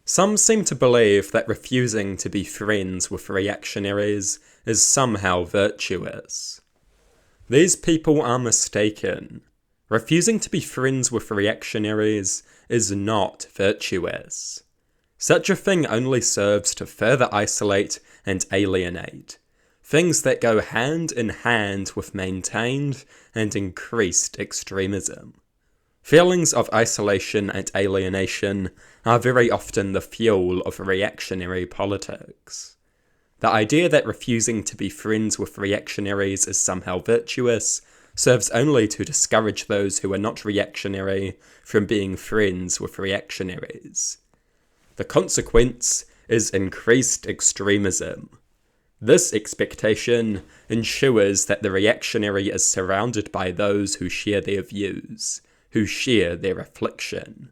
Some seem to believe that refusing to be friends with reactionaries is somehow virtuous. These people are mistaken. Refusing to be friends with reactionaries is not virtuous. Such a thing only serves to further isolate and alienate, things that go hand in hand with maintained and increased extremism. Feelings of isolation and alienation are very often the fuel of reactionary politics. The idea that refusing to be friends with reactionaries is somehow virtuous serves only to discourage those who are not reactionary from being friends with reactionaries. The consequence is increased extremism. This expectation ensures that the reactionary is surrounded by those who share their views, who share their affliction.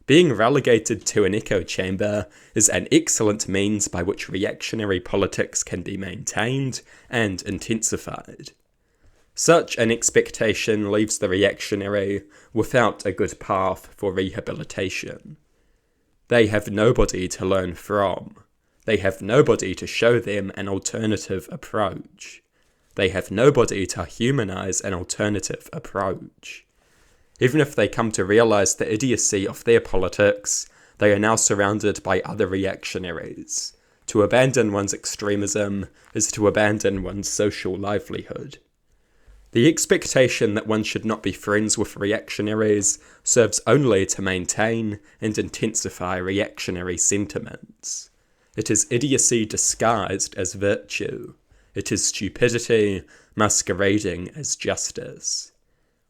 Being relegated to an echo chamber is an excellent means by which reactionary politics can be maintained and intensified. Such an expectation leaves the reactionary without a good path for rehabilitation. They have nobody to learn from. They have nobody to show them an alternative approach. They have nobody to humanize an alternative approach. Even if they come to realize the idiocy of their politics, they are now surrounded by other reactionaries. To abandon one's extremism is to abandon one's social livelihood. The expectation that one should not be friends with reactionaries serves only to maintain and intensify reactionary sentiments. It is idiocy disguised as virtue. It is stupidity masquerading as justice.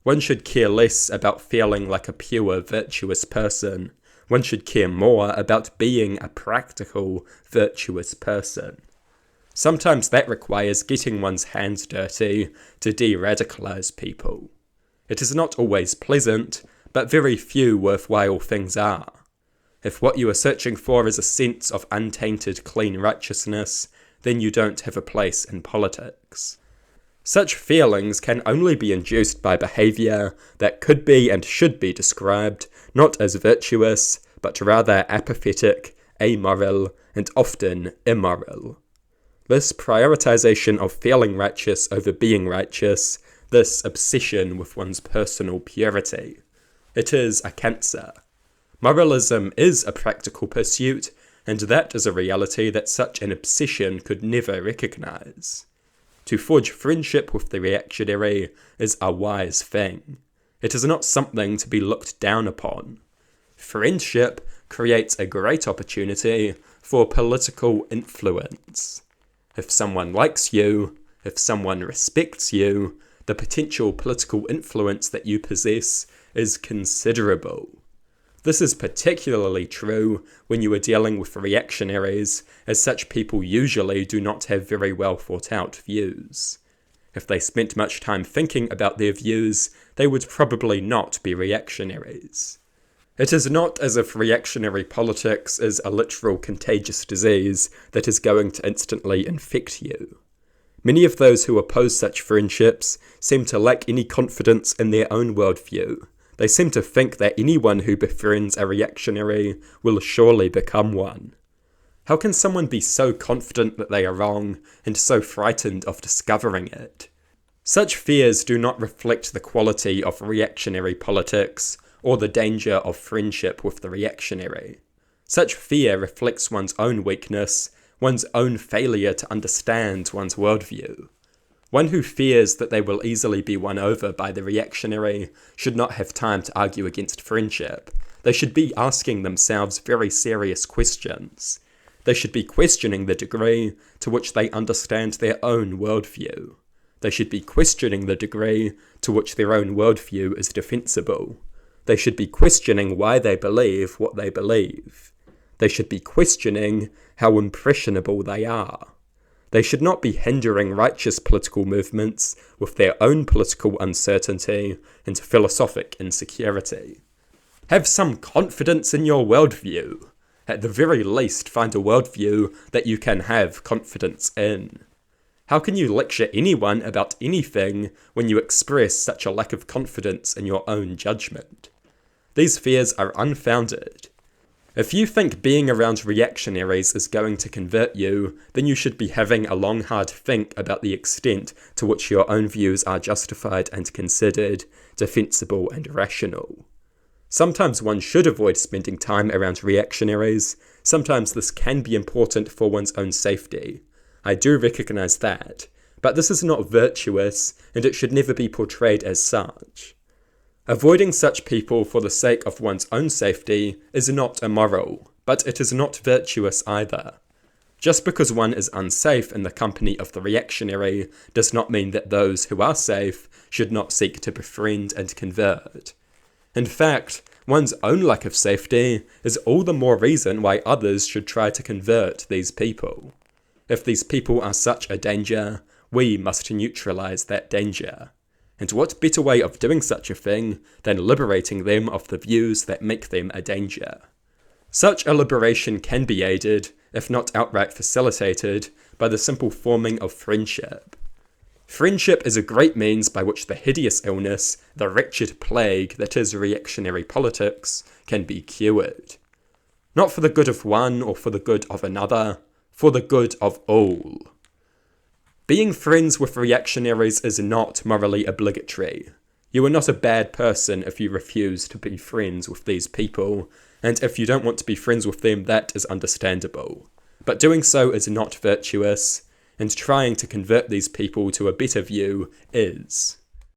One should care less about feeling like a pure, virtuous person. One should care more about being a practical, virtuous person. Sometimes that requires getting one's hands dirty to de-radicalize people. It is not always pleasant, but very few worthwhile things are. If what you are searching for is a sense of untainted, clean righteousness, then you don't have a place in politics. Such feelings can only be induced by behaviour that could be and should be described not as virtuous, but rather apathetic, amoral, and often immoral. This prioritization of feeling righteous over being righteous, this obsession with one's personal purity, it is a cancer. Moralism is a practical pursuit, and that is a reality that such an obsession could never recognize. To forge friendship with the reactionary is a wise thing. It is not something to be looked down upon. Friendship creates a great opportunity for political influence. If someone likes you, if someone respects you, the potential political influence that you possess is considerable. This is particularly true when you are dealing with reactionaries, as such people usually do not have very well thought out views. If they spent much time thinking about their views, they would probably not be reactionaries. It is not as if reactionary politics is a literal contagious disease that is going to instantly infect you. Many of those who oppose such friendships seem to lack any confidence in their own worldview. They seem to think that anyone who befriends a reactionary will surely become one. How can someone be so confident that they are wrong and so frightened of discovering it? Such fears do not reflect the quality of reactionary politics or the danger of friendship with the reactionary. Such fear reflects one's own weakness, one's own failure to understand one's worldview. One who fears that they will easily be won over by the reactionary should not have time to argue against friendship. They should be asking themselves very serious questions. They should be questioning the degree to which they understand their own worldview. They should be questioning the degree to which their own worldview is defensible. They should be questioning why they believe what they believe. They should be questioning how impressionable they are. They should not be hindering righteous political movements with their own political uncertainty and philosophic insecurity. Have some confidence in your worldview. At the very least, find a worldview that you can have confidence in. How can you lecture anyone about anything when you express such a lack of confidence in your own judgment? These fears are unfounded. If you think being around reactionaries is going to convert you, then you should be having a long hard think about the extent to which your own views are justified and considered defensible and rational. Sometimes one should avoid spending time around reactionaries. Sometimes this can be important for one's own safety. I do recognise that, but this is not virtuous, and it should never be portrayed as such. Avoiding such people for the sake of one's own safety is not immoral, but it is not virtuous either. Just because one is unsafe in the company of the reactionary does not mean that those who are safe should not seek to befriend and convert. In fact, one's own lack of safety is all the more reason why others should try to convert these people. If these people are such a danger, we must neutralize that danger. And what better way of doing such a thing than liberating them of the views that make them a danger? Such a liberation can be aided, if not outright facilitated, by the simple forming of friendship. Friendship is a great means by which the hideous illness, the wretched plague that is reactionary politics, can be cured. Not for the good of one or for the good of another, for the good of all. Being friends with reactionaries is not morally obligatory. You are not a bad person if you refuse to be friends with these people, and if you don't want to be friends with them, that is understandable. But doing so is not virtuous, and trying to convert these people to a better view is.